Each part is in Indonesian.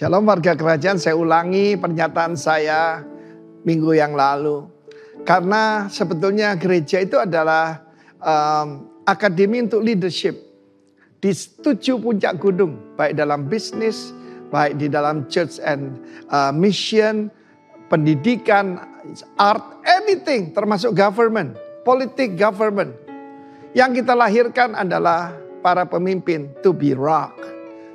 Shalom warga kerajaan, saya ulangi pernyataan saya minggu yang lalu. Karena sebetulnya gereja itu adalah akademi untuk leadership. Di 7 puncak gunung, baik dalam bisnis, baik di dalam church and mission, pendidikan, art, anything, termasuk government, politik government. Yang kita lahirkan adalah para pemimpin to be rock,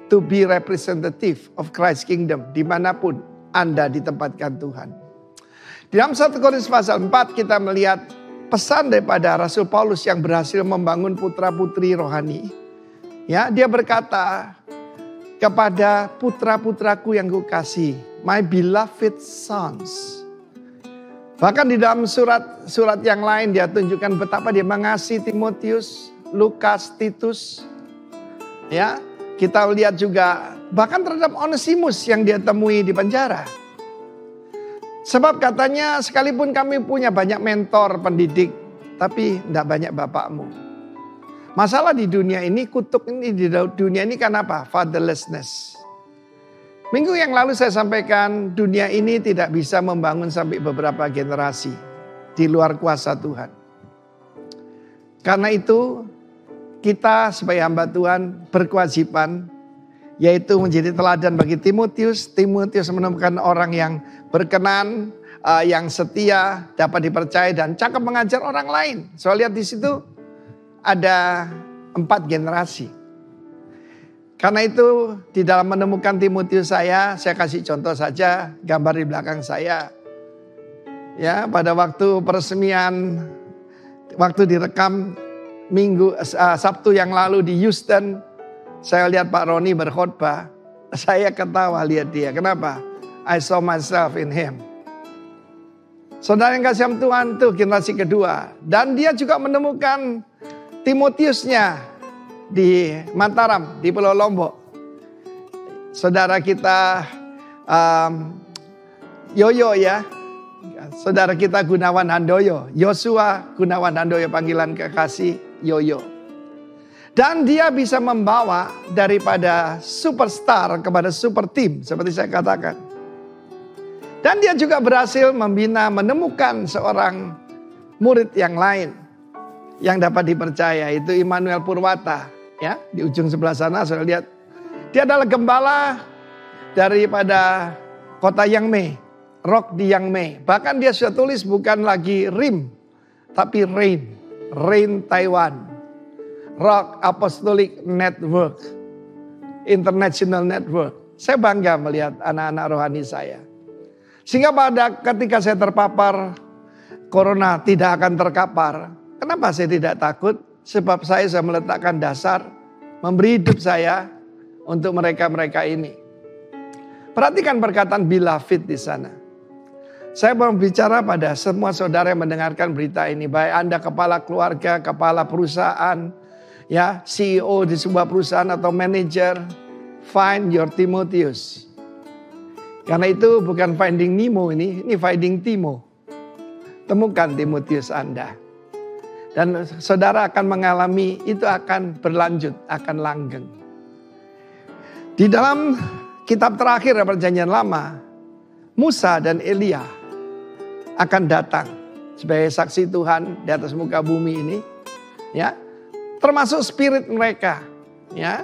to be representative of Christ's kingdom dimanapun Anda ditempatkan Tuhan. Di dalam 1 Korintus pasal 4 kita melihat pesan daripada Rasul Paulus yang berhasil membangun putra-putri rohani. Ya, dia berkata kepada putra-putraku yang kukasihi, my beloved sons. Bahkan di dalam surat yang lain dia tunjukkan betapa dia mengasihi Timotius, Lukas, Titus. Ya, kita lihat juga bahkan terhadap Onesimus yang dia temui di penjara. Sebab katanya sekalipun kami punya banyak mentor pendidik, tapi tidak banyak bapakmu. Masalah di dunia ini, kutuk ini di dunia ini kan apa? Fatherlessness. Minggu yang lalu saya sampaikan dunia ini tidak bisa membangun sampai beberapa generasi di luar kuasa Tuhan. Karena itu kita sebagai hamba Tuhan berkewajiban yaitu menjadi teladan bagi Timotius. Timotius menemukan orang yang berkenan, yang setia, dapat dipercaya dan cakap mengajar orang lain. Soalnya lihat di situ ada 4 generasi. Karena itu di dalam menemukan Timotius saya kasih contoh saja gambar di belakang saya. Ya, pada waktu peresmian, waktu direkam Sabtu yang lalu di Houston, saya lihat Pak Roni berkhotbah. Saya ketawa lihat dia. Kenapa? I saw myself in him. Saudara yang kasih Tuhan itu generasi kedua. Dan dia juga menemukan Timotiusnya di Mataram, di Pulau Lombok. Saudara kita Yoyo ya. Saudara kita Gunawan Handoyo. Yosua Gunawan Handoyo, panggilan kekasih Yoyo. Dan dia bisa membawa daripada superstar kepada super team, seperti saya katakan. Dan dia juga berhasil membina, menemukan seorang murid yang lain yang dapat dipercaya, itu Immanuel Purwata. Ya, di ujung sebelah sana saya lihat. Dia adalah gembala daripada kota Yangmei, Rock di Yangmei. Bahkan dia sudah tulis bukan lagi RIM, tapi Rain Taiwan. Rock Apostolic Network, International Network. Saya bangga melihat anak-anak rohani saya. Sehingga ketika saya terpapar corona tidak akan terkapar. Kenapa saya tidak takut? Sebab saya sudah meletakkan dasar, memberi hidup saya untuk mereka-mereka ini. Perhatikan perkataan beloved di sana. Saya mau bicara pada semua saudara yang mendengarkan berita ini. Baik Anda kepala keluarga, kepala perusahaan, ya, CEO di sebuah perusahaan atau manajer, find your Timotius. Karena itu bukan finding Nemo ini finding Timo. Temukan Timotius Anda. Dan saudara akan mengalami itu akan berlanjut, akan langgeng. Di dalam kitab terakhir Perjanjian Lama, Musa dan Elia akan datang sebagai saksi Tuhan di atas muka bumi ini, ya. Termasuk spirit mereka, ya.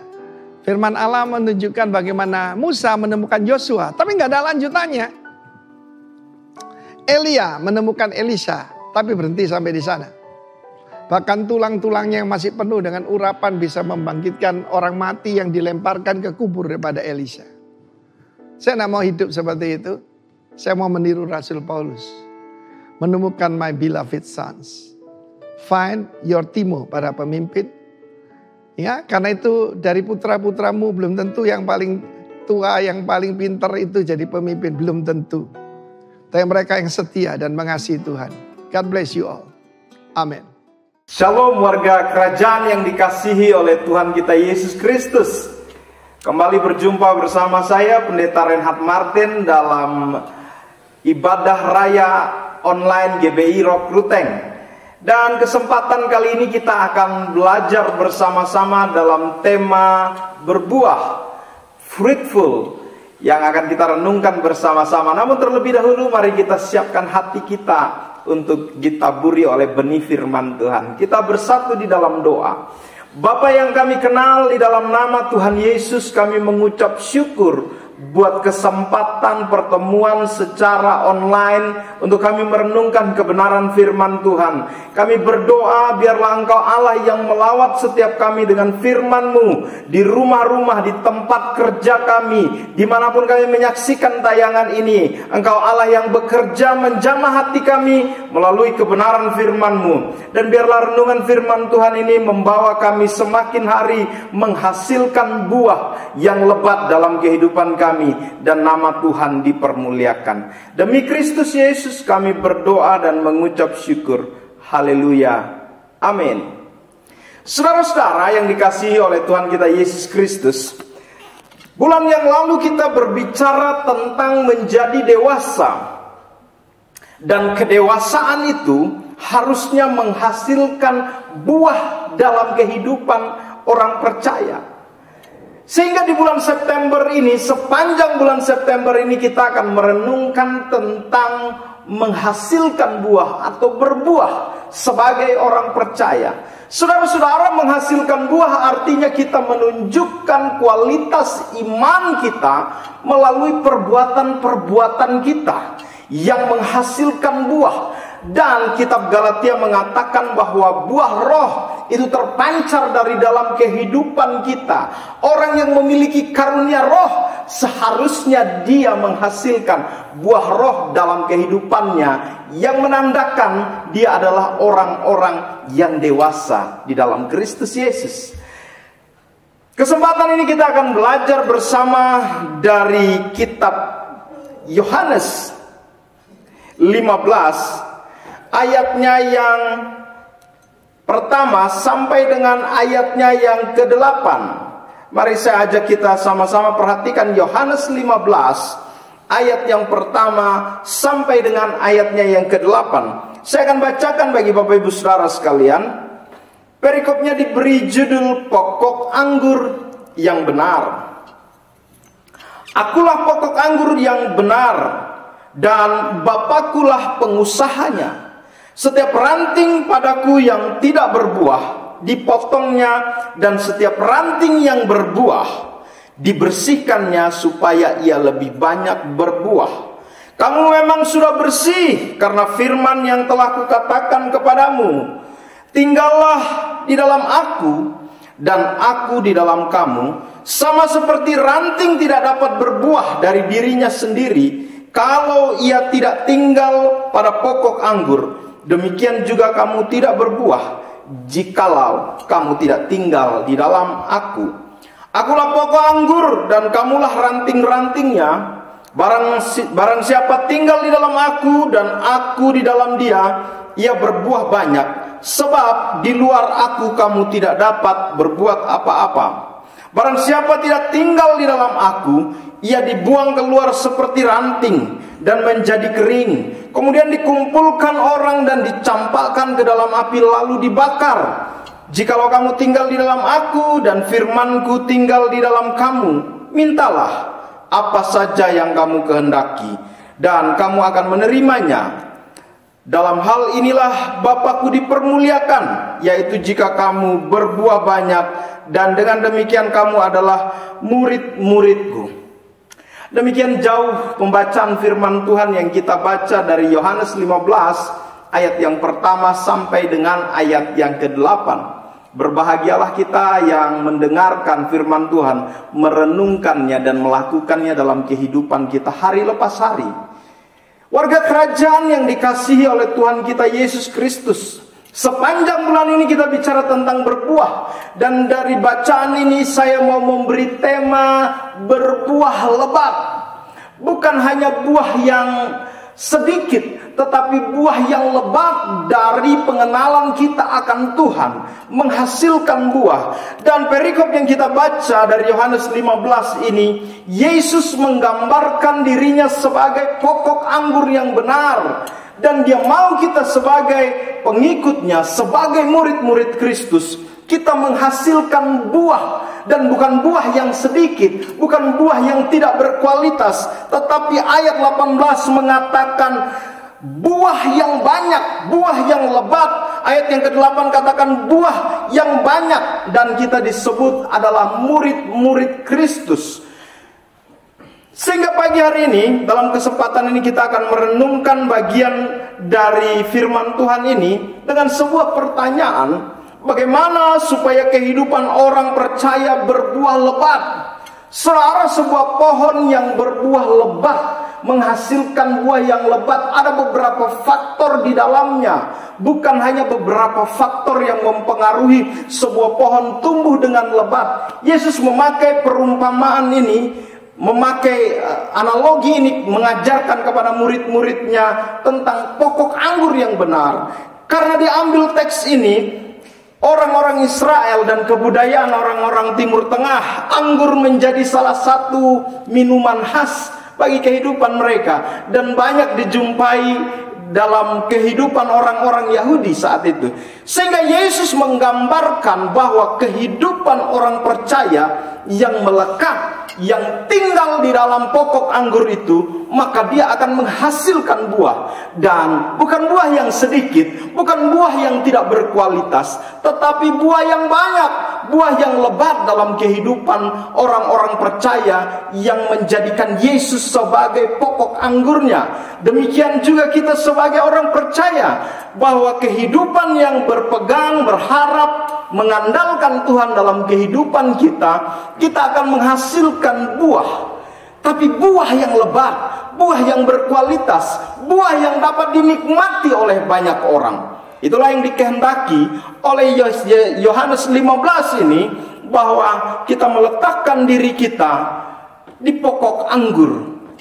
Firman Allah menunjukkan bagaimana Musa menemukan Yosua, tapi nggak ada lanjutannya. Elia menemukan Elisa, tapi berhenti sampai di sana. Bahkan tulang-tulangnya yang masih penuh dengan urapan bisa membangkitkan orang mati yang dilemparkan ke kubur daripada Elisa. Saya tidak mau hidup seperti itu. Saya mau meniru Rasul Paulus. Menemukan my beloved sons. Find your Timo, para pemimpin. Ya, karena itu dari putra-putramu belum tentu yang paling tua, yang paling pintar itu jadi pemimpin. Belum tentu. Tapi mereka yang setia dan mengasihi Tuhan. God bless you all. Amin. Shalom warga kerajaan yang dikasihi oleh Tuhan kita Yesus Kristus. Kembali berjumpa bersama saya Pendeta Reinhard Martin dalam ibadah raya online GBI Rock Ruteng. Dan kesempatan kali ini kita akan belajar bersama-sama dalam tema berbuah, fruitful, yang akan kita renungkan bersama-sama. Namun terlebih dahulu mari kita siapkan hati kita untuk ditaburi oleh benih firman Tuhan. Kita bersatu di dalam doa. Bapa yang kami kenal, di dalam nama Tuhan Yesus kami mengucap syukur buat kesempatan pertemuan secara online untuk kami merenungkan kebenaran firman Tuhan. Kami berdoa biarlah Engkau Allah yang melawat setiap kami dengan firman-Mu di rumah-rumah, di tempat kerja kami, dimanapun kami menyaksikan tayangan ini. Engkau Allah yang bekerja menjamah hati kami melalui kebenaran firman-Mu. Dan biarlah renungan firman Tuhan ini membawa kami semakin hari menghasilkan buah yang lebat dalam kehidupan kami, dan nama Tuhan dipermuliakan. Demi Kristus Yesus kami berdoa dan mengucap syukur. Haleluya. Amin. Saudara-saudara yang dikasihi oleh Tuhan kita Yesus Kristus, bulan yang lalu kita berbicara tentang menjadi dewasa. Dan kedewasaan itu harusnya menghasilkan buah dalam kehidupan orang percaya. Sehingga di bulan September ini, sepanjang bulan September ini kita akan merenungkan tentang menghasilkan buah atau berbuah sebagai orang percaya. Saudara-saudara, menghasilkan buah artinya kita menunjukkan kualitas iman kita melalui perbuatan-perbuatan kita yang menghasilkan buah. Dan kitab Galatia mengatakan bahwa buah roh itu terpancar dari dalam kehidupan kita. Orang yang memiliki karunia roh seharusnya dia menghasilkan buah roh dalam kehidupannya, yang menandakan dia adalah orang-orang yang dewasa di dalam Kristus Yesus. Kesempatan ini kita akan belajar bersama dari kitab Yohanes 15 ayatnya yang pertama sampai dengan ayatnya yang ke-8. Mari saya ajak kita sama-sama perhatikan Yohanes 15 ayat yang pertama sampai dengan ayatnya yang ke-8. Saya akan bacakan bagi Bapak Ibu Saudara sekalian. Perikopnya diberi judul pokok anggur yang benar. Akulah pokok anggur yang benar, dan Bapakulah pengusahanya. Setiap ranting padaku yang tidak berbuah dipotongnya, dan setiap ranting yang berbuah dibersihkannya supaya ia lebih banyak berbuah. Kamu memang sudah bersih karena firman yang telah kukatakan kepadamu. Tinggallah di dalam aku dan aku di dalam kamu. Sama seperti ranting tidak dapat berbuah dari dirinya sendiri kalau ia tidak tinggal pada pokok anggur, demikian juga kamu tidak berbuah jikalau kamu tidak tinggal di dalam aku. Akulah pokok anggur dan kamulah ranting-rantingnya. Barang siapa tinggal di dalam aku dan aku di dalam dia, ia berbuah banyak. Sebab di luar aku kamu tidak dapat berbuat apa-apa. Barang siapa tidak tinggal di dalam aku, ia dibuang keluar seperti ranting dan menjadi kering. Kemudian dikumpulkan orang dan dicampakkan ke dalam api lalu dibakar. Jikalau kamu tinggal di dalam aku dan firmanku tinggal di dalam kamu, mintalah apa saja yang kamu kehendaki dan kamu akan menerimanya. Dalam hal inilah Bapakku dipermuliakan, yaitu jika kamu berbuah banyak, dan dengan demikian kamu adalah murid-muridku. Demikian jauh pembacaan firman Tuhan yang kita baca dari Yohanes 15 ayat yang pertama sampai dengan ayat yang ke-8. Berbahagialah kita yang mendengarkan firman Tuhan, merenungkannya dan melakukannya dalam kehidupan kita hari lepas hari. Warga kerajaan yang dikasihi oleh Tuhan kita Yesus Kristus, sepanjang bulan ini kita bicara tentang berbuah. Dan dari bacaan ini saya mau memberi tema berbuah lebat. Bukan hanya buah yang sedikit, tetapi buah yang lebat dari pengenalan kita akan Tuhan, menghasilkan buah. Dan perikop yang kita baca dari Yohanes 15 ini, Yesus menggambarkan dirinya sebagai pokok anggur yang benar, dan dia mau kita sebagai pengikutnya, sebagai murid-murid Kristus, kita menghasilkan buah dan bukan buah yang sedikit, bukan buah yang tidak berkualitas, tetapi ayat 18 mengatakan buah yang banyak, buah yang lebat. Ayat yang ke-8 katakan buah yang banyak, dan kita disebut adalah murid-murid Kristus. Sehingga pagi hari ini, dalam kesempatan ini kita akan merenungkan bagian dari firman Tuhan ini dengan sebuah pertanyaan, bagaimana supaya kehidupan orang percaya berbuah lebat? Saudara, sebuah pohon yang berbuah lebat, menghasilkan buah yang lebat, ada beberapa faktor di dalamnya. Bukan hanya beberapa faktor yang mempengaruhi sebuah pohon tumbuh dengan lebat. Yesus memakai perumpamaan ini, memakai analogi ini, mengajarkan kepada murid-muridnya tentang pokok anggur yang benar. Karena diambil teks ini, orang-orang Israel dan kebudayaan orang-orang Timur Tengah, anggur menjadi salah satu minuman khas bagi kehidupan mereka, dan banyak dijumpai dalam kehidupan orang-orang Yahudi saat itu. Sehingga Yesus menggambarkan bahwa kehidupan orang percaya yang melekat, yang tinggal di dalam pokok anggur itu, maka dia akan menghasilkan buah. Dan bukan buah yang sedikit, bukan buah yang tidak berkualitas, tetapi buah yang banyak, buah yang lebat dalam kehidupan orang-orang percaya yang menjadikan Yesus sebagai pokok anggurnya. Demikian juga kita sebagai orang percaya, bahwa kehidupan yang berpegang, berharap, mengandalkan Tuhan dalam kehidupan kita, kita akan menghasilkan buah. Tapi buah yang lebat, buah yang berkualitas, buah yang dapat dinikmati oleh banyak orang. Itulah yang dikehendaki oleh Yohanes 15 ini, bahwa kita meletakkan diri kita di pokok anggur,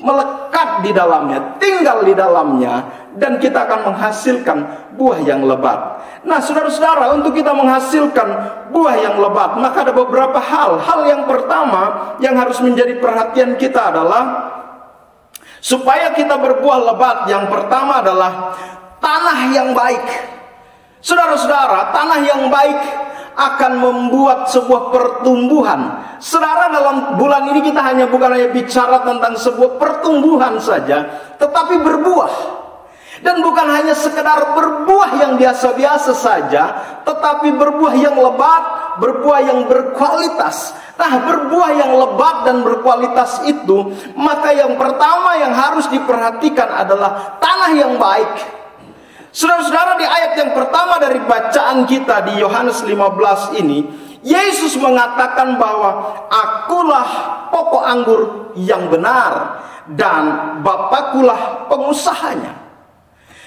melekat di dalamnya, tinggal di dalamnya, dan kita akan menghasilkan buah yang lebat. Nah, saudara-saudara, untuk kita menghasilkan buah yang lebat, maka ada beberapa hal. Hal yang pertama yang harus menjadi perhatian kita adalah, supaya kita berbuah lebat, yang pertama adalah tanah yang baik. Saudara-saudara, tanah yang baik akan membuat sebuah pertumbuhan. Saudara, dalam bulan ini kita bukan hanya bicara tentang sebuah pertumbuhan saja, tetapi berbuah. Dan bukan hanya sekedar berbuah yang biasa-biasa saja, tetapi berbuah yang lebat, berbuah yang berkualitas. Nah, berbuah yang lebat dan berkualitas itu, maka yang pertama yang harus diperhatikan adalah tanah yang baik. Saudara-saudara, di ayat yang pertama dari bacaan kita di Yohanes 15 ini, Yesus mengatakan bahwa akulah pokok anggur yang benar, dan Bapakulah pengusahanya.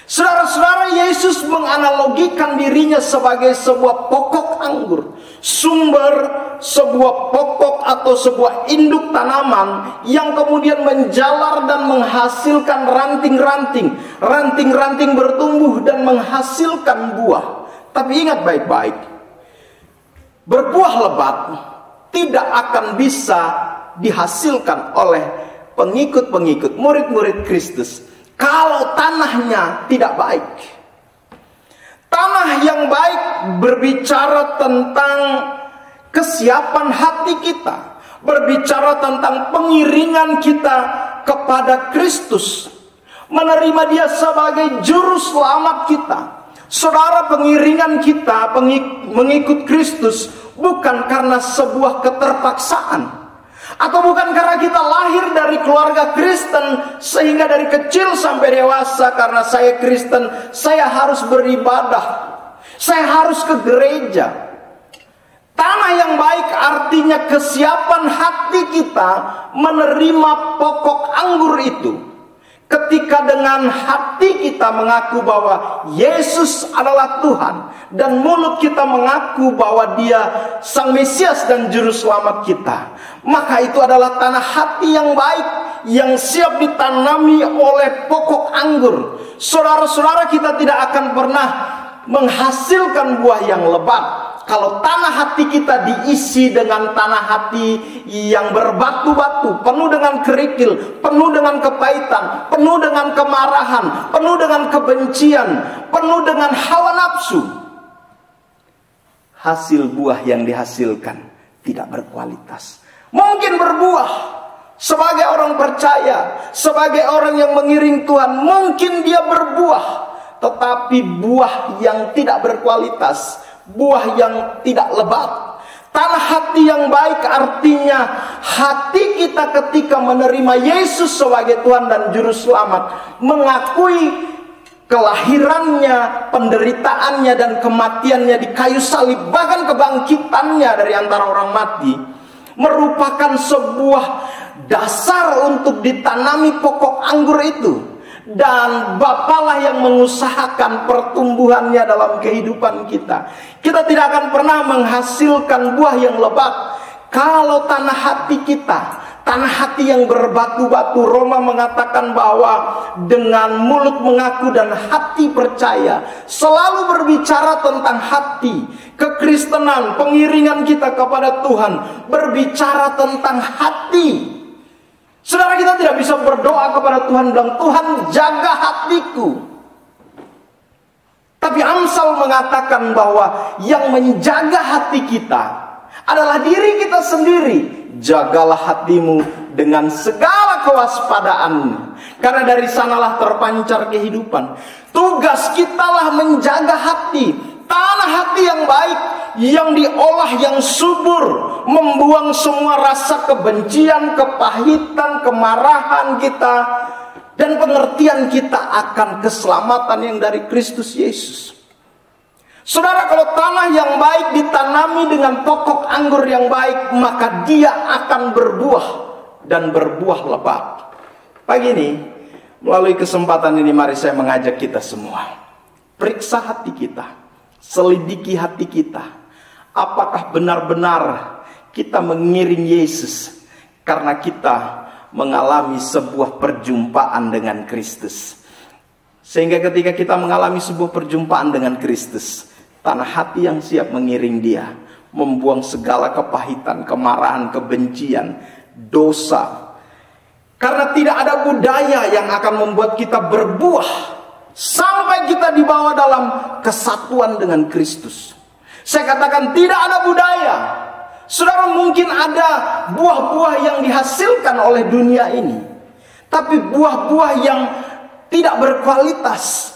Saudara-saudara, Yesus menganalogikan dirinya sebagai sebuah pokok anggur, sumber sebuah pokok atau sebuah induk tanaman yang kemudian menjalar dan menghasilkan ranting-ranting. Ranting-ranting bertumbuh dan menghasilkan buah. Tapi ingat baik-baik, berbuah lebat tidak akan bisa dihasilkan oleh pengikut-pengikut, murid-murid Kristus, kalau tanahnya tidak baik. Tanah yang baik berbicara tentang kesiapan hati kita, berbicara tentang pengiringan kita kepada Kristus, menerima Dia sebagai juru selamat kita. Saudara, pengiringan kita mengikut Kristus bukan karena sebuah keterpaksaan, atau bukan karena kita lahir dari keluarga Kristen, sehingga dari kecil sampai dewasa, karena saya Kristen, saya harus beribadah, saya harus ke gereja. Tanah yang baik artinya kesiapan hati kita menerima pokok anggur itu. Ketika dengan hati kita mengaku bahwa Yesus adalah Tuhan, dan mulut kita mengaku bahwa Dia Sang Mesias dan Juru Selamat kita, maka itu adalah tanah hati yang baik, yang siap ditanami oleh pokok anggur. Saudara-saudara, kita tidak akan pernah menghasilkan buah yang lebat kalau tanah hati kita diisi dengan tanah hati yang berbatu-batu, penuh dengan kerikil, penuh dengan kepahitan, penuh dengan kemarahan, penuh dengan kebencian, penuh dengan hawa nafsu. Hasil buah yang dihasilkan tidak berkualitas. Mungkin berbuah sebagai orang percaya, sebagai orang yang mengiring Tuhan, mungkin dia berbuah, tetapi buah yang tidak berkualitas, buah yang tidak lebat. Tanah hati yang baik artinya hati kita ketika menerima Yesus sebagai Tuhan dan Juru Selamat, mengakui kelahirannya, penderitaannya, dan kematiannya di kayu salib, bahkan kebangkitannya dari antara orang mati, merupakan sebuah dasar untuk ditanami pokok anggur itu. Dan Bapalah yang mengusahakan pertumbuhannya dalam kehidupan kita. Kita tidak akan pernah menghasilkan buah yang lebat kalau tanah hati kita, tanah hati yang berbatu-batu. Roma mengatakan bahwa dengan mulut mengaku dan hati percaya, selalu berbicara tentang hati. Kekristenan, pengiringan kita kepada Tuhan berbicara tentang hati. Saudara, kita tidak bisa berdoa kepada Tuhan bilang, Tuhan jaga hatiku. Tapi Amsal mengatakan bahwa yang menjaga hati kita adalah diri kita sendiri. Jagalah hatimu dengan segala kewaspadaan, karena dari sanalah terpancar kehidupan. Tugas kitalah menjaga hati, tanah hati yang baik, yang diolah, yang subur, membuang semua rasa kebencian, kepahitan, kemarahan kita, dan pengertian kita akan keselamatan yang dari Kristus Yesus. Saudara, kalau tanah yang baik ditanami dengan pokok anggur yang baik, maka dia akan berbuah dan berbuah lebat. Pagi ini, melalui kesempatan ini, mari saya mengajak kita semua, periksa hati kita, selidiki hati kita. Apakah benar-benar kita mengiring Yesus karena kita mengalami sebuah perjumpaan dengan Kristus? Sehingga ketika kita mengalami sebuah perjumpaan dengan Kristus, tanah hati yang siap mengiring Dia, membuang segala kepahitan, kemarahan, kebencian, dosa. Karena tidak ada budaya yang akan membuat kita berbuah sampai kita dibawa dalam kesatuan dengan Kristus. Saya katakan tidak ada budaya. Saudara, mungkin ada buah-buah yang dihasilkan oleh dunia ini, tapi buah-buah yang tidak berkualitas.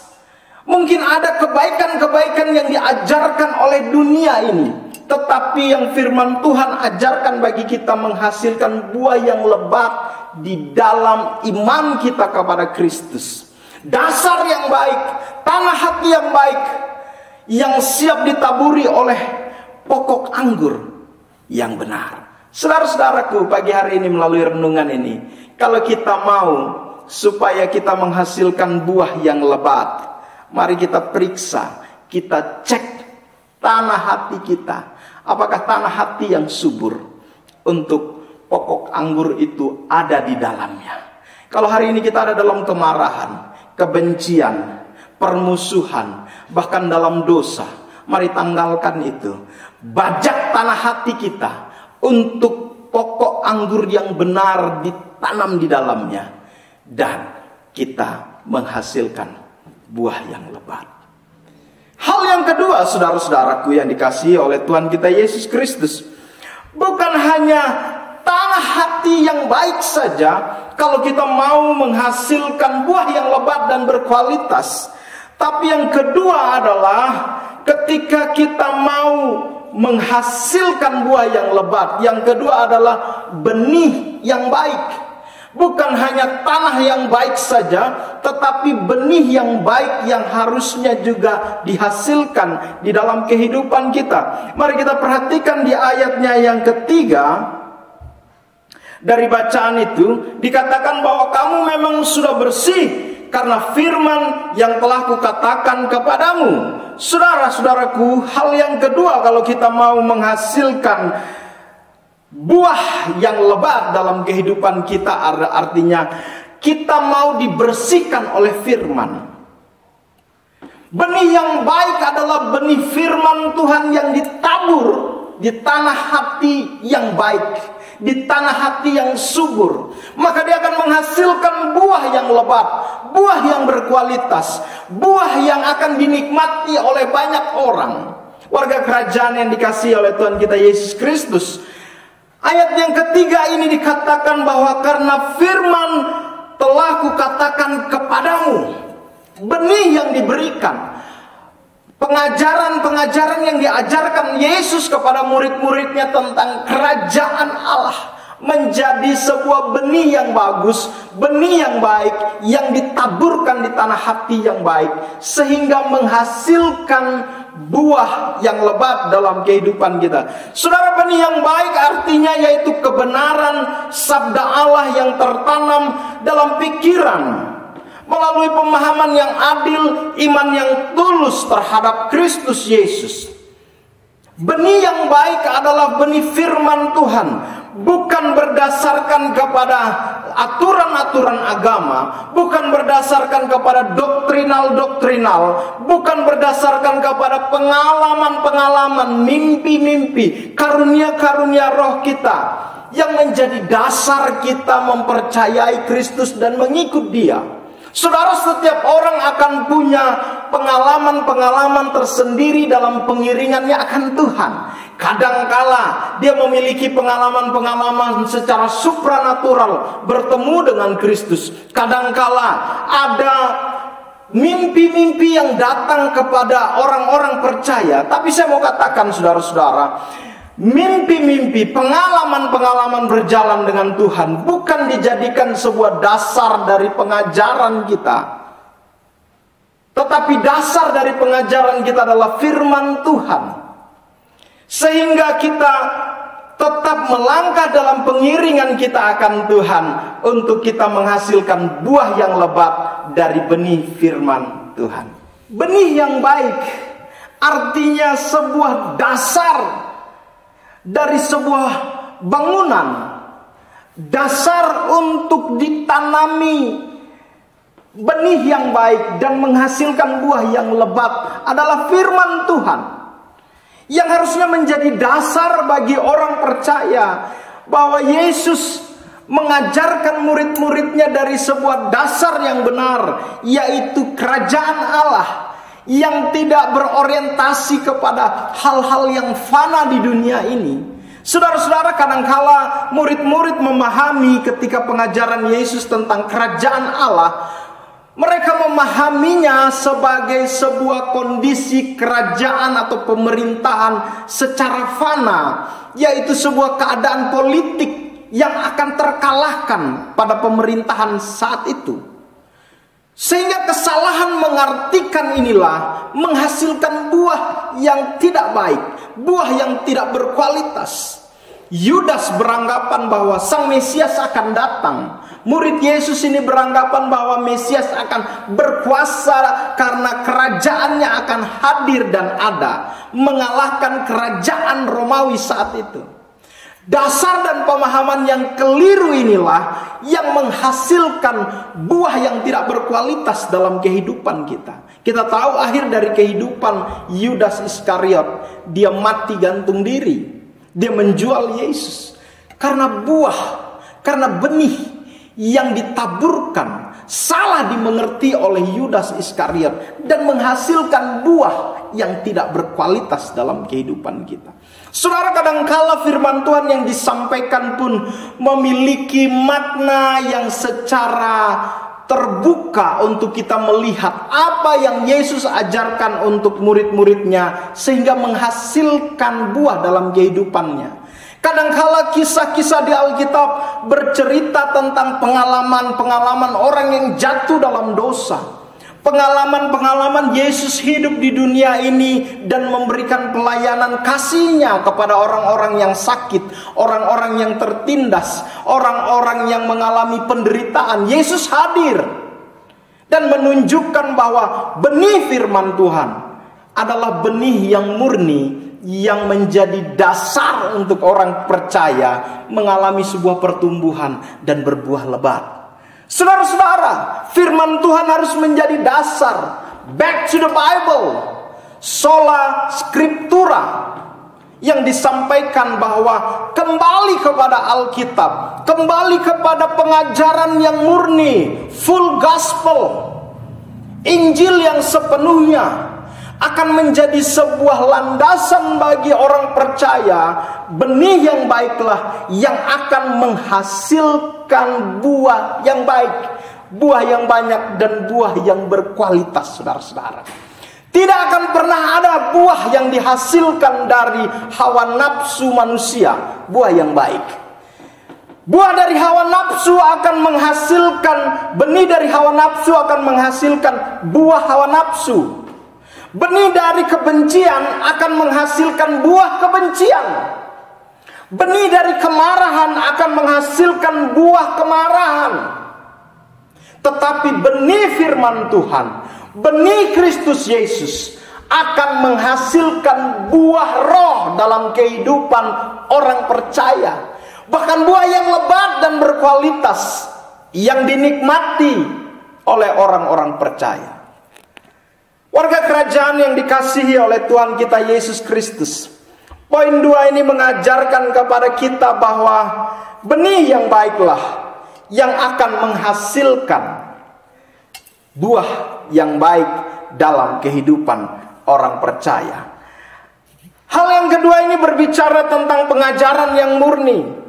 Mungkin ada kebaikan-kebaikan yang diajarkan oleh dunia ini, tetapi yang firman Tuhan ajarkan bagi kita menghasilkan buah yang lebat di dalam iman kita kepada Kristus. Dasar yang baik, tanah hati yang baik, yang siap ditaburi oleh pokok anggur yang benar. Saudara-saudaraku, pagi hari ini melalui renungan ini, kalau kita mau supaya kita menghasilkan buah yang lebat, mari kita periksa, kita cek tanah hati kita. Apakah tanah hati yang subur untuk pokok anggur itu ada di dalamnya? Kalau hari ini kita ada dalam kemarahan, kebencian, permusuhan, bahkan dalam dosa, mari tanggalkan itu. Bajak tanah hati kita untuk pokok anggur yang benar ditanam di dalamnya, dan kita menghasilkan buah yang lebat. Hal yang kedua, saudara-saudaraku yang dikasihi oleh Tuhan kita Yesus Kristus, bukan hanya tanah hati yang baik saja kalau kita mau menghasilkan buah yang lebat dan berkualitas, tapi yang kedua adalah ketika kita mau menghasilkan buah yang lebat, yang kedua adalah benih yang baik. Bukan hanya tanah yang baik saja, tetapi benih yang baik yang harusnya juga dihasilkan di dalam kehidupan kita. Mari kita perhatikan di ayatnya yang ketiga. Dari bacaan itu dikatakan bahwa kamu memang sudah bersih karena firman yang telah kukatakan kepadamu. Saudara-saudaraku, hal yang kedua kalau kita mau menghasilkan buah yang lebat dalam kehidupan kita, artinya kita mau dibersihkan oleh firman. Benih yang baik adalah benih firman Tuhan yang ditabur di tanah hati yang baik, di tanah hati yang subur. Maka dia akan menghasilkan buah yang lebat, buah yang berkualitas, buah yang akan dinikmati oleh banyak orang. Warga kerajaan yang dikasihi oleh Tuhan kita Yesus Kristus, Ayat yang ketiga ini dikatakan bahwa karena firman telah kukatakan kepadamu. Benih yang diberikan, pengajaran-pengajaran yang diajarkan Yesus kepada murid-muridnya tentang kerajaan Allah menjadi sebuah benih yang bagus, benih yang baik, yang ditaburkan di tanah hati yang baik, sehingga menghasilkan buah yang lebat dalam kehidupan kita. Saudara, benih yang baik artinya yaitu kebenaran sabda Allah yang tertanam dalam pikiran melalui pemahaman yang adil, iman yang tulus terhadap Kristus Yesus. Benih yang baik adalah benih firman Tuhan, bukan berdasarkan kepada aturan-aturan agama, bukan berdasarkan kepada doktrinal, bukan berdasarkan kepada pengalaman-pengalaman, mimpi-mimpi, karunia-karunia roh kita yang menjadi dasar kita mempercayai Kristus dan mengikut Dia. Saudara, setiap orang akan punya pengalaman-pengalaman tersendiri dalam pengiringannya akan Tuhan. Kadangkala dia memiliki pengalaman-pengalaman secara supranatural bertemu dengan Kristus. Kadangkala ada mimpi-mimpi yang datang kepada orang-orang percaya. Tapi saya mau katakan saudara-saudara, mimpi-mimpi, pengalaman-pengalaman berjalan dengan Tuhan bukan dijadikan sebuah dasar dari pengajaran kita. Tetapi dasar dari pengajaran kita adalah firman Tuhan. Sehingga kita tetap melangkah dalam pengiringan kita akan Tuhan untuk kita menghasilkan buah yang lebat dari benih firman Tuhan. Benih yang baik artinya sebuah dasar dari sebuah bangunan, dasar untuk ditanami benih yang baik dan menghasilkan buah yang lebat adalah firman Tuhan, yang harusnya menjadi dasar bagi orang percaya bahwa Yesus mengajarkan murid-muridnya dari sebuah dasar yang benar, yaitu kerajaan Allah yang tidak berorientasi kepada hal-hal yang fana di dunia ini. Saudara-saudara, kadangkala murid-murid memahami ketika pengajaran Yesus tentang kerajaan Allah, mereka memahaminya sebagai sebuah kondisi kerajaan atau pemerintahan secara fana, yaitu sebuah keadaan politik yang akan terkalahkan pada pemerintahan saat itu. Sehingga kesalahan mengartikan inilah menghasilkan buah yang tidak baik, buah yang tidak berkualitas. Yudas beranggapan bahwa Sang Mesias akan datang. Murid Yesus ini beranggapan bahwa Mesias akan berkuasa karena kerajaannya akan hadir dan ada, mengalahkan kerajaan Romawi saat itu. Dasar dan pemahaman yang keliru inilah yang menghasilkan buah yang tidak berkualitas dalam kehidupan kita. Kita tahu akhir dari kehidupan Yudas Iskariot, dia mati gantung diri. Dia menjual Yesus karena buah, karena benih yang ditaburkan salah dimengerti oleh Yudas Iskariot dan menghasilkan buah yang tidak berkualitas dalam kehidupan kita. Saudara, kadangkala firman Tuhan yang disampaikan pun memiliki makna yang secara terbuka untuk kita melihat apa yang Yesus ajarkan untuk murid-muridnya sehingga menghasilkan buah dalam kehidupannya. Kadangkala kisah-kisah di Alkitab bercerita tentang pengalaman-pengalaman orang yang jatuh dalam dosa. Pengalaman-pengalaman Yesus hidup di dunia ini dan memberikan pelayanan kasih-Nya kepada orang-orang yang sakit, orang-orang yang tertindas, orang-orang yang mengalami penderitaan. Yesus hadir dan menunjukkan bahwa benih firman Tuhan adalah benih yang murni, yang menjadi dasar untuk orang percaya mengalami sebuah pertumbuhan dan berbuah lebat. Saudara-saudara, firman Tuhan harus menjadi dasar. Back to the Bible, sola scriptura, yang disampaikan bahwa kembali kepada Alkitab, kembali kepada pengajaran yang murni, full gospel, Injil yang sepenuhnya. akan menjadi sebuah landasan bagi orang percaya. Benih yang baiklah yang akan menghasilkan buah yang baik, buah yang banyak dan buah yang berkualitas, saudara-saudara. Tidak akan pernah ada buah yang dihasilkan dari hawa nafsu manusia, buah yang baik. Buah dari hawa nafsu akan menghasilkan, benih dari hawa nafsu akan menghasilkan buah hawa nafsu. Benih dari kebencian akan menghasilkan buah kebencian. Benih dari kemarahan akan menghasilkan buah kemarahan. Tetapi benih firman Tuhan, benih Kristus Yesus akan menghasilkan buah roh dalam kehidupan orang percaya. Bahkan buah yang lebat dan berkualitas yang dinikmati oleh orang-orang percaya. Warga kerajaan yang dikasihi oleh Tuhan kita Yesus Kristus. Poin 2 ini mengajarkan kepada kita bahwa benih yang baiklah yang akan menghasilkan buah yang baik dalam kehidupan orang percaya. Hal yang kedua ini berbicara tentang pengajaran yang murni.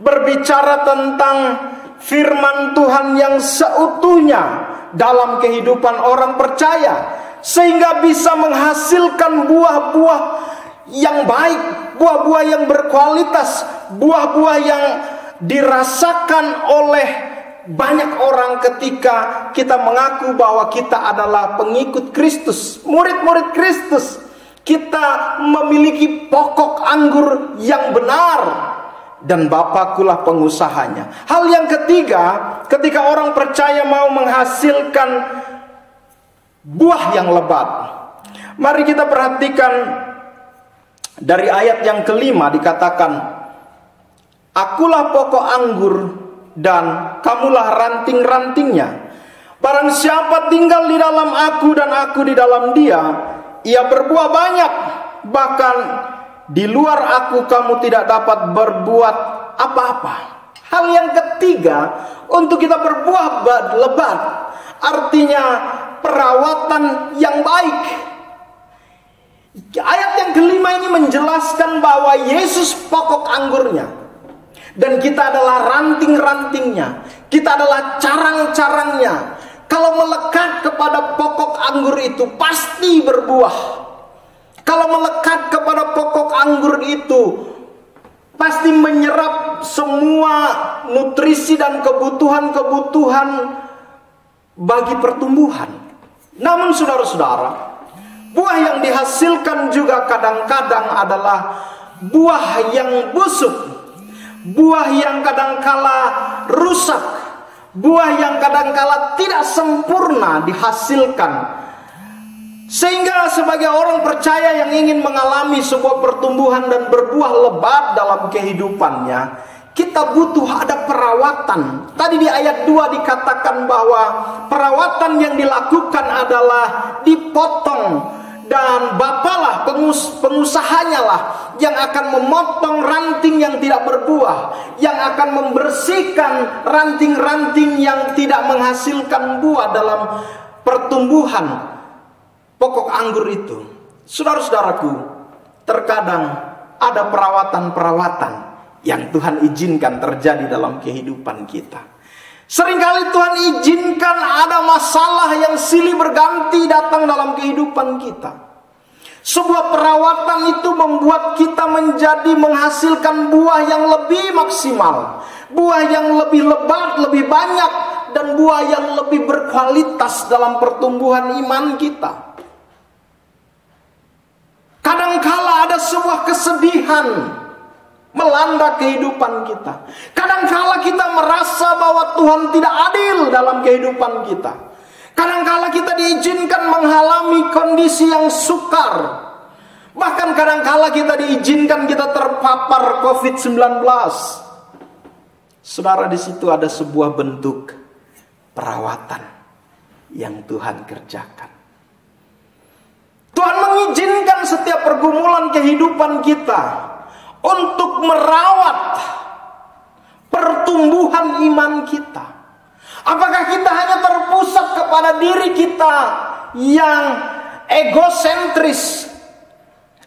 Berbicara tentang firman Tuhan yang seutuhnya dalam kehidupan orang percaya. Sehingga bisa menghasilkan buah-buah yang baik, buah-buah yang berkualitas, buah-buah yang dirasakan oleh banyak orang ketika kita mengaku bahwa kita adalah pengikut Kristus, murid-murid Kristus. Kita memiliki pokok anggur yang benar dan Bapakkulah pengusahanya. Hal yang ketiga, ketika orang percaya mau menghasilkan buah yang lebat, mari kita perhatikan dari ayat yang kelima dikatakan, akulah pokok anggur dan kamulah ranting-rantingnya. Barang siapa tinggal di dalam aku dan aku di dalam dia, ia berbuah banyak. Bahkan di luar aku kamu tidak dapat berbuat apa-apa. Hal yang ketiga untuk kita berbuah lebat, artinya perawatan yang baik. Ayat yang kelima ini menjelaskan bahwa Yesus pokok anggurnya dan kita adalah ranting-rantingnya, kita adalah carang-carangnya. Kalau melekat kepada pokok anggur itu pasti berbuah. Kalau melekat kepada pokok anggur itu pasti menyerap semua nutrisi dan kebutuhan-kebutuhan bagi pertumbuhan. Namun saudara-saudara, buah yang dihasilkan juga kadang-kadang adalah buah yang busuk, buah yang kadangkala rusak, buah yang kadangkala tidak sempurna dihasilkan. Sehingga sebagai orang percaya yang ingin mengalami sebuah pertumbuhan dan berbuah lebat dalam kehidupannya, kita butuh ada perawatan. Tadi di ayat 2 dikatakan bahwa perawatan yang dilakukan adalah dipotong. Dan Bapalah pengusahanya lah yang akan memotong ranting yang tidak berbuah, yang akan membersihkan ranting-ranting yang tidak menghasilkan buah dalam pertumbuhan pokok anggur itu. Saudara-saudaraku, terkadang ada perawatan-perawatan yang Tuhan izinkan terjadi dalam kehidupan kita. Seringkali Tuhan izinkan ada masalah yang silih berganti datang dalam kehidupan kita. Sebuah perawatan itu membuat kita menjadi menghasilkan buah yang lebih maksimal, buah yang lebih lebat, lebih banyak, dan buah yang lebih berkualitas dalam pertumbuhan iman kita. Kadangkala ada sebuah kesedihan melanda kehidupan kita. Kadangkala kita merasa bahwa Tuhan tidak adil dalam kehidupan kita. Kadangkala kita diizinkan mengalami kondisi yang sukar. Bahkan kadangkala kita diizinkan kita terpapar COVID-19. Saudara, di situ ada sebuah bentuk perawatan yang Tuhan kerjakan. Tuhan mengizinkan setiap pergumulan kehidupan kita untuk merawat pertumbuhan iman kita. Apakah kita hanya terpusat kepada diri kita yang egosentris,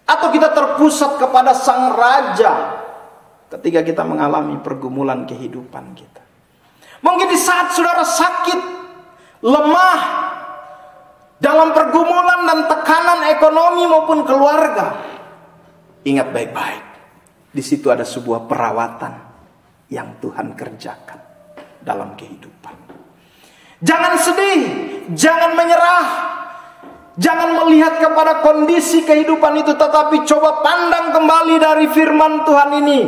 atau kita terpusat kepada sang raja ketika kita mengalami pergumulan kehidupan kita. Mungkin di saat saudara sakit, lemah, dalam pergumulan dan tekanan ekonomi maupun keluarga, ingat baik-baik, di situ ada sebuah perawatan yang Tuhan kerjakan dalam kehidupan. Jangan sedih, jangan menyerah, jangan melihat kepada kondisi kehidupan itu, tetapi coba pandang kembali dari firman Tuhan ini,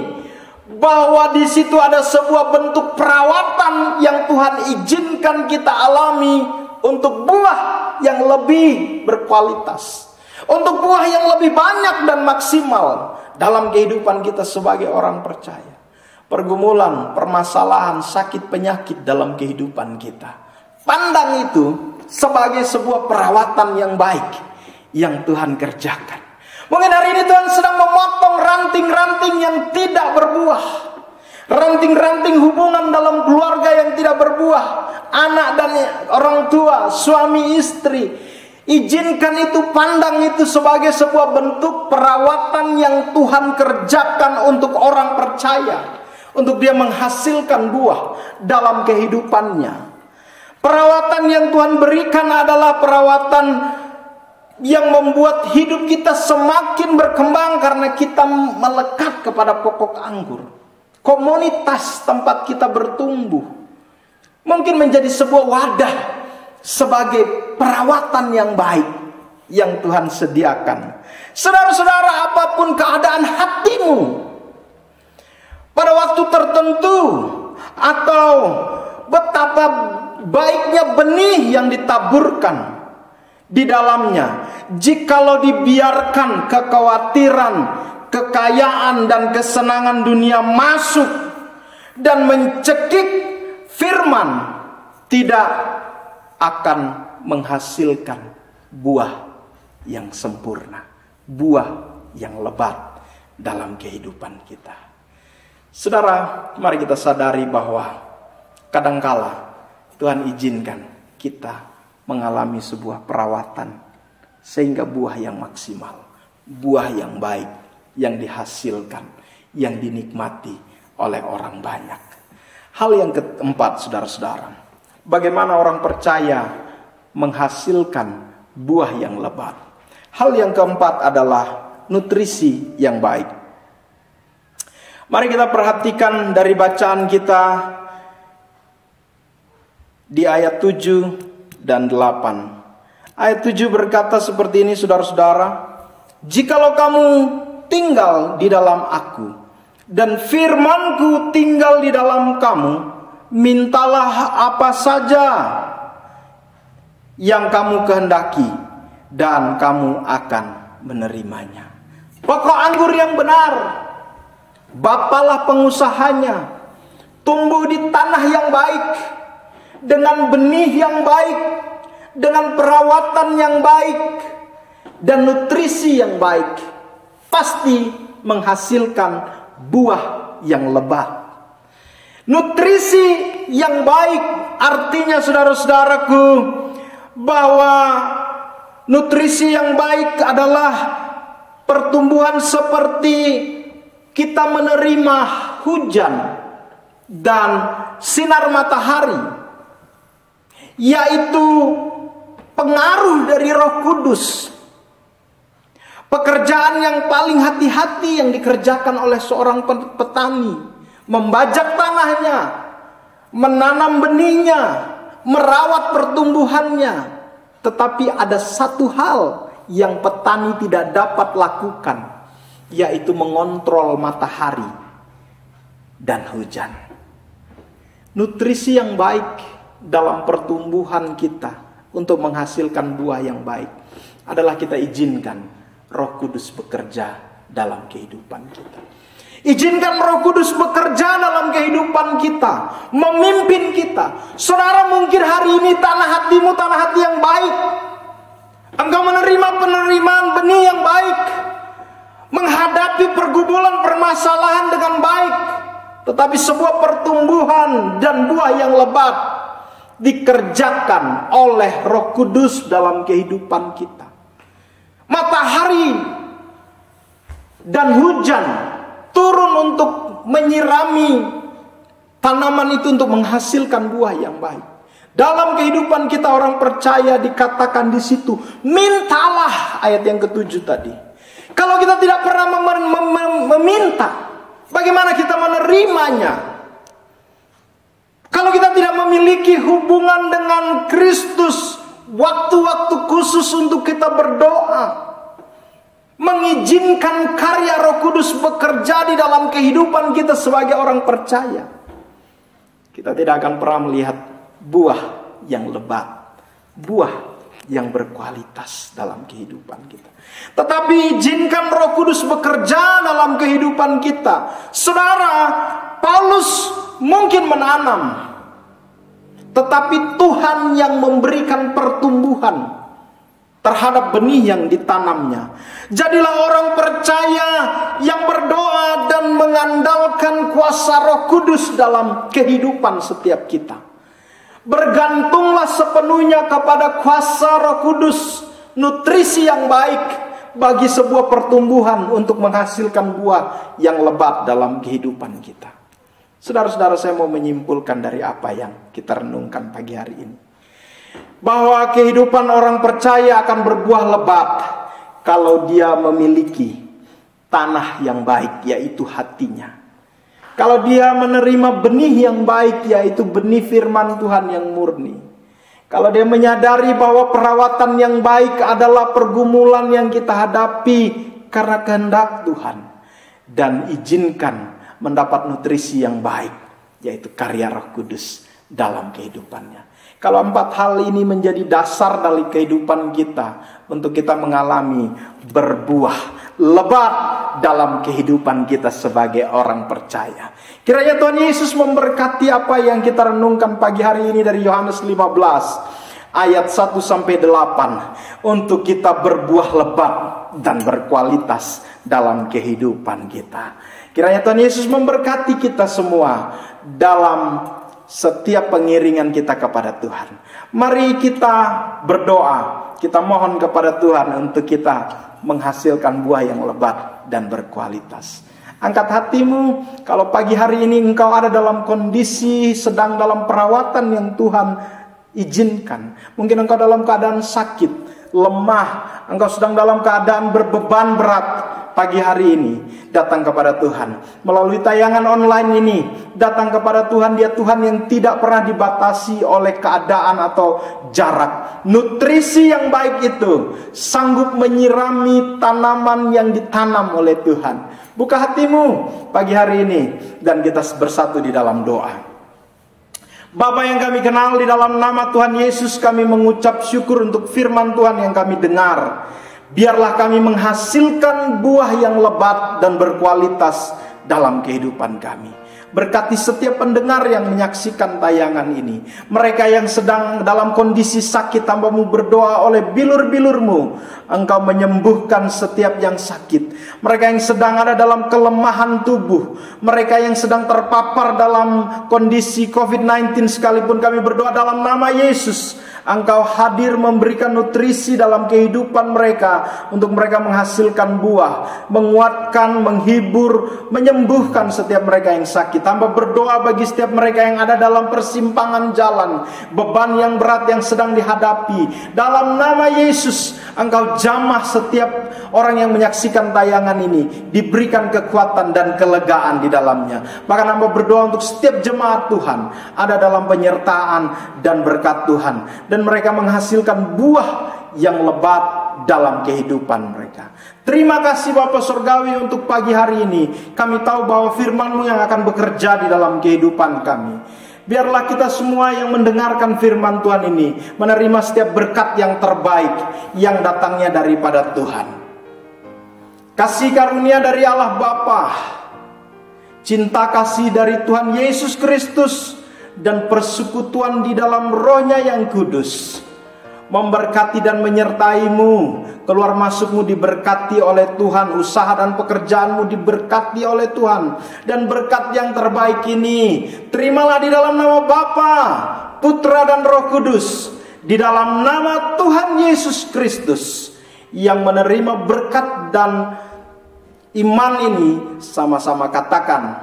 bahwa di situ ada sebuah bentuk perawatan yang Tuhan izinkan kita alami untuk buah yang lebih berkualitas, untuk buah yang lebih banyak dan maksimal dalam kehidupan kita sebagai orang percaya. Pergumulan, permasalahan, sakit, penyakit dalam kehidupan kita, pandang itu sebagai sebuah perawatan yang baik yang Tuhan kerjakan. Mungkin hari ini Tuhan sedang memotong ranting-ranting yang tidak berbuah, ranting-ranting hubungan dalam keluarga yang tidak berbuah, anak dan orang tua, suami istri. Izinkan itu, pandang itu sebagai sebuah bentuk perawatan yang Tuhan kerjakan untuk orang percaya, untuk dia menghasilkan buah dalam kehidupannya. Perawatan yang Tuhan berikan adalah perawatan yang membuat hidup kita semakin berkembang karena kita melekat kepada pokok anggur. Komunitas tempat kita bertumbuh mungkin menjadi sebuah wadah sebagai perawatan yang baik yang Tuhan sediakan. Saudara-saudara, apapun keadaan hatimu pada waktu tertentu, atau betapa baiknya benih yang ditaburkan di dalamnya, jikalau dibiarkan kekhawatiran, kekayaan dan kesenangan dunia masuk dan mencekik firman, tidak akan menghasilkan buah yang sempurna, buah yang lebat dalam kehidupan kita. Saudara, mari kita sadari bahwa kadangkala Tuhan izinkan kita mengalami sebuah perawatan sehingga buah yang maksimal, buah yang baik yang dihasilkan, yang dinikmati oleh orang banyak. Hal yang keempat, saudara-saudara, bagaimana orang percaya menghasilkan buah yang lebat. Hal yang keempat adalah nutrisi yang baik. Mari kita perhatikan dari bacaan kita di ayat 7 dan 8. Ayat 7 berkata seperti ini, saudara-saudara. Jikalau kamu tinggal di dalam aku, dan firmanku tinggal di dalam kamu, mintalah apa saja yang kamu kehendaki, dan kamu akan menerimanya. Pokok anggur yang benar, bapalah pengusahanya, tumbuh di tanah yang baik, dengan benih yang baik, dengan perawatan yang baik, dan nutrisi yang baik, pasti menghasilkan buah yang lebat. Nutrisi yang baik artinya, saudara-saudaraku, bahwa nutrisi yang baik adalah pertumbuhan seperti kita menerima hujan dan sinar matahari, yaitu pengaruh dari Roh Kudus. Pekerjaan yang paling hati-hati yang dikerjakan oleh seorang petani, membajak tanahnya, menanam benihnya, merawat pertumbuhannya. Tetapi ada satu hal yang petani tidak dapat lakukan, yaitu mengontrol matahari dan hujan. Nutrisi yang baik dalam pertumbuhan kita untuk menghasilkan buah yang baik adalah kita izinkan Roh Kudus bekerja dalam kehidupan kita. Izinkan Roh Kudus bekerja dalam kehidupan kita, memimpin kita. Saudara, mungkin hari ini tanah hatimu tanah hati yang baik. Engkau menerima penerimaan benih yang baik, menghadapi pergumulan permasalahan dengan baik. Tetapi sebuah pertumbuhan dan buah yang lebat dikerjakan oleh Roh Kudus dalam kehidupan kita. matahari dan hujan turun untuk menyirami tanaman itu untuk menghasilkan buah yang baik. Dalam kehidupan kita orang percaya dikatakan di situ, mintalah, ayat yang ke-7 tadi. Kalau kita tidak pernah meminta, bagaimana kita menerimanya? Kalau kita tidak memiliki hubungan dengan Kristus, waktu-waktu khusus untuk kita berdoa, mengizinkan karya Roh Kudus bekerja di dalam kehidupan kita sebagai orang percaya, kita tidak akan pernah melihat buah yang lebat, buah yang berkualitas dalam kehidupan kita. Tetapi izinkan Roh Kudus bekerja dalam kehidupan kita. Saudara, Paulus mungkin menanam, tetapi Tuhan yang memberikan pertumbuhan terhadap benih yang ditanamnya. Jadilah orang percaya yang berdoa dan mengandalkan kuasa Roh Kudus dalam kehidupan setiap kita. Bergantunglah sepenuhnya kepada kuasa Roh Kudus, nutrisi yang baik bagi sebuah pertumbuhan untuk menghasilkan buah yang lebat dalam kehidupan kita. Saudara-saudara, saya mau menyimpulkan dari apa yang kita renungkan pagi hari ini, bahwa kehidupan orang percaya akan berbuah lebat kalau dia memiliki tanah yang baik, yaitu hatinya. Kalau dia menerima benih yang baik, yaitu benih firman Tuhan yang murni. Kalau dia menyadari bahwa perawatan yang baik adalah pergumulan yang kita hadapi karena kehendak Tuhan, dan izinkan mendapat nutrisi yang baik, yaitu karya Roh Kudus dalam kehidupannya. Kalau 4 hal ini menjadi dasar dari kehidupan kita untuk kita mengalami berbuah lebat dalam kehidupan kita sebagai orang percaya. Kiranya Tuhan Yesus memberkati apa yang kita renungkan pagi hari ini dari Yohanes 15 ayat 1-8 untuk kita berbuah lebat dan berkualitas dalam kehidupan kita. Kiranya Tuhan Yesus memberkati kita semua dalam setiap pengiringan kita kepada Tuhan. Mari kita berdoa, kita mohon kepada Tuhan untuk kita menghasilkan buah yang lebat dan berkualitas. Angkat hatimu kalau pagi hari ini engkau ada dalam kondisi sedang dalam perawatan yang Tuhan izinkan. Mungkin engkau dalam keadaan sakit, lemah, engkau sedang dalam keadaan berbeban berat. Pagi hari ini datang kepada Tuhan melalui tayangan online ini. Datang kepada Tuhan, dia Tuhan yang tidak pernah dibatasi oleh keadaan atau jarak. Nutrisi yang baik itu sanggup menyirami tanaman yang ditanam oleh Tuhan. Buka hatimu pagi hari ini dan kita bersatu di dalam doa. Bapa yang kami kenal, di dalam nama Tuhan Yesus kami mengucap syukur untuk firman Tuhan yang kami dengar. Biarlah kami menghasilkan buah yang lebat dan berkualitas dalam kehidupan kami. Berkati setiap pendengar yang menyaksikan tayangan ini. Mereka yang sedang dalam kondisi sakit, hamba-Mu berdoa oleh bilur-bilur-Mu, Engkau menyembuhkan setiap yang sakit. Mereka yang sedang ada dalam kelemahan tubuh, mereka yang sedang terpapar dalam kondisi COVID-19, sekalipun kami berdoa dalam nama Yesus, Engkau hadir memberikan nutrisi dalam kehidupan mereka untuk mereka menghasilkan buah, menguatkan, menghibur, menyembuhkan setiap mereka yang sakit. Hamba berdoa bagi setiap mereka yang ada dalam persimpangan jalan, beban yang berat yang sedang dihadapi. Dalam nama Yesus, Engkau jamah setiap orang yang menyaksikan tayangan ini, diberikan kekuatan dan kelegaan di dalamnya. Bahkan hamba berdoa untuk setiap jemaat Tuhan ada dalam penyertaan dan berkat Tuhan, dan mereka menghasilkan buah yang lebat dalam kehidupan mereka. Terima kasih Bapa Surgawi untuk pagi hari ini. Kami tahu bahwa firman-Mu yang akan bekerja di dalam kehidupan kami. Biarlah kita semua yang mendengarkan firman Tuhan ini menerima setiap berkat yang terbaik yang datangnya daripada Tuhan. Kasih karunia dari Allah Bapa, cinta kasih dari Tuhan Yesus Kristus, dan persekutuan di dalam Roh-Nya yang kudus memberkati dan menyertai-Mu. Keluar masuk-Mu diberkati oleh Tuhan, usaha dan pekerjaan-Mu diberkati oleh Tuhan, dan berkat yang terbaik ini terimalah di dalam nama Bapa, Putra dan Roh Kudus, di dalam nama Tuhan Yesus Kristus yang menerima berkat dan iman ini sama-sama katakan,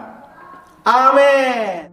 amin.